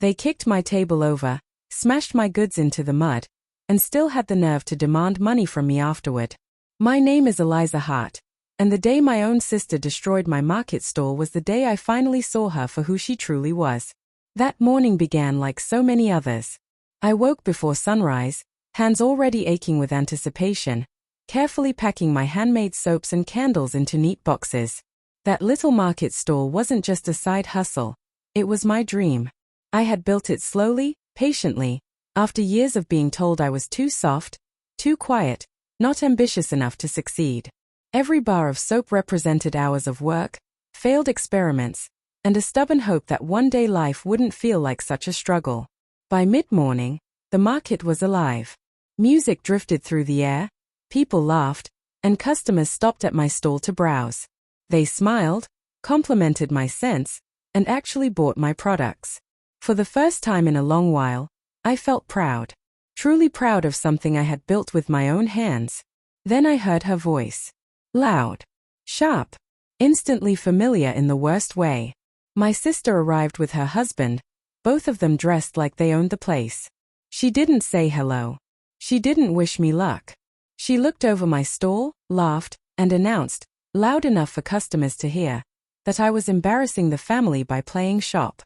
They kicked my table over, smashed my goods into the mud, and still had the nerve to demand money from me afterward. My name is Eliza Hart, and the day my own sister destroyed my market stall was the day I finally saw her for who she truly was. That morning began like so many others. I woke before sunrise, hands already aching with anticipation, carefully packing my handmade soaps and candles into neat boxes. That little market stall wasn't just a side hustle, it was my dream. I had built it slowly, patiently, after years of being told I was too soft, too quiet, not ambitious enough to succeed. Every bar of soap represented hours of work, failed experiments, and a stubborn hope that one day life wouldn't feel like such a struggle. By mid-morning, the market was alive. Music drifted through the air, people laughed, and customers stopped at my stall to browse. They smiled, complimented my scents, and actually bought my products. For the first time in a long while, I felt proud. Truly proud of something I had built with my own hands. Then I heard her voice. Loud. Sharp. Instantly familiar in the worst way. My sister arrived with her husband, both of them dressed like they owned the place. She didn't say hello. She didn't wish me luck. She looked over my stall, laughed, and announced, loud enough for customers to hear, that I was embarrassing the family by playing shop.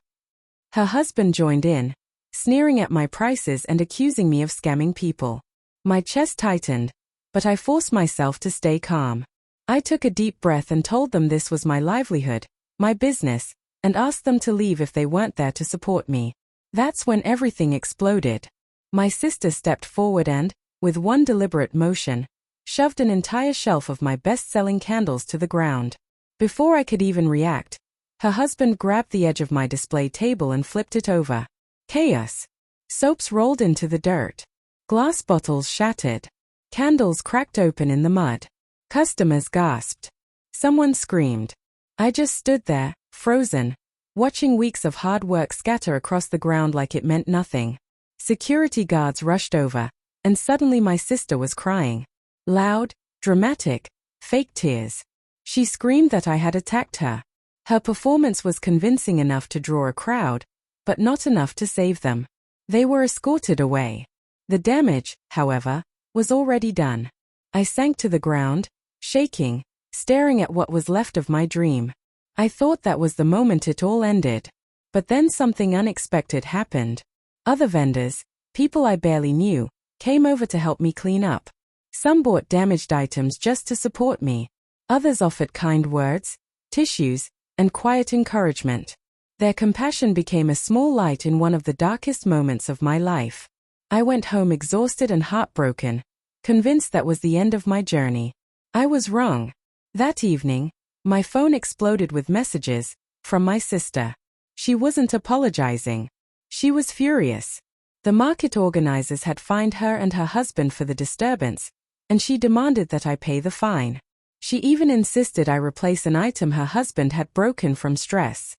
Her husband joined in, sneering at my prices and accusing me of scamming people. My chest tightened, but I forced myself to stay calm. I took a deep breath and told them this was my livelihood, my business, and asked them to leave if they weren't there to support me. That's when everything exploded. My sister stepped forward and, with one deliberate motion, shoved an entire shelf of my best-selling candles to the ground. Before I could even react, her husband grabbed the edge of my display table and flipped it over. Chaos. Soaps rolled into the dirt. Glass bottles shattered. Candles cracked open in the mud. Customers gasped. Someone screamed. I just stood there, frozen, watching weeks of hard work scatter across the ground like it meant nothing. Security guards rushed over, and suddenly my sister was crying. Loud, dramatic, fake tears. She screamed that I had attacked her. Her performance was convincing enough to draw a crowd, but not enough to save them. They were escorted away. The damage, however, was already done. I sank to the ground, shaking, staring at what was left of my dream. I thought that was the moment it all ended. But then something unexpected happened. Other vendors, people I barely knew, came over to help me clean up. Some bought damaged items just to support me. Others offered kind words, tissues, and quiet encouragement. Their compassion became a small light in one of the darkest moments of my life. I went home exhausted and heartbroken, convinced that was the end of my journey. I was wrong. That evening, my phone exploded with messages from my sister. She wasn't apologizing. She was furious. The market organizers had fined her and her husband for the disturbance, and she demanded that I pay the fine. She even insisted I replace an item her husband had broken from stress.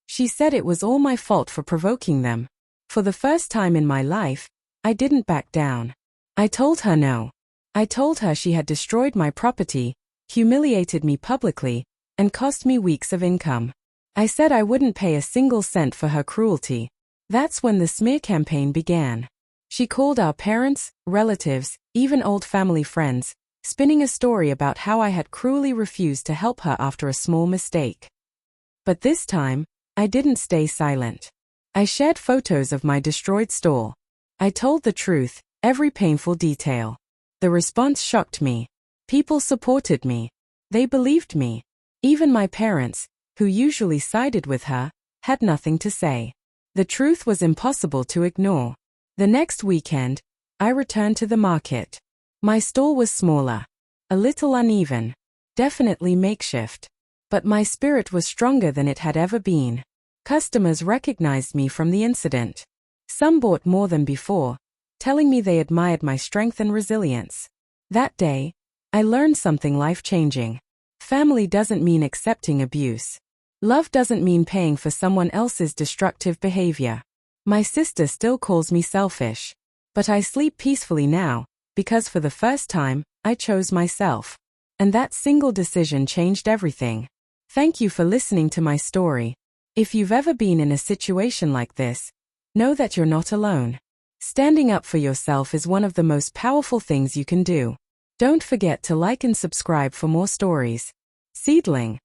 She said it was all my fault for provoking them. For the first time in my life, I didn't back down. I told her no. I told her she had destroyed my property, humiliated me publicly, and cost me weeks of income. I said I wouldn't pay a single cent for her cruelty. That's when the smear campaign began. She called our parents, relatives, even old family friends, spinning a story about how I had cruelly refused to help her after a small mistake. But this time, I didn't stay silent. I shared photos of my destroyed stall. I told the truth, every painful detail. The response shocked me. People supported me. They believed me. Even my parents, who usually sided with her, had nothing to say. The truth was impossible to ignore. The next weekend, I returned to the market. My stall was smaller, a little uneven, definitely makeshift. But my spirit was stronger than it had ever been. Customers recognized me from the incident. Some bought more than before, telling me they admired my strength and resilience. That day, I learned something life-changing. Family doesn't mean accepting abuse. Love doesn't mean paying for someone else's destructive behavior. My sister still calls me selfish. But I sleep peacefully now, because for the first time, I chose myself. And that single decision changed everything. Thank you for listening to my story. If you've ever been in a situation like this, Know that you're not alone. Standing up for yourself is one of the most powerful things you can do. Don't forget to like and subscribe for more stories. Seedling.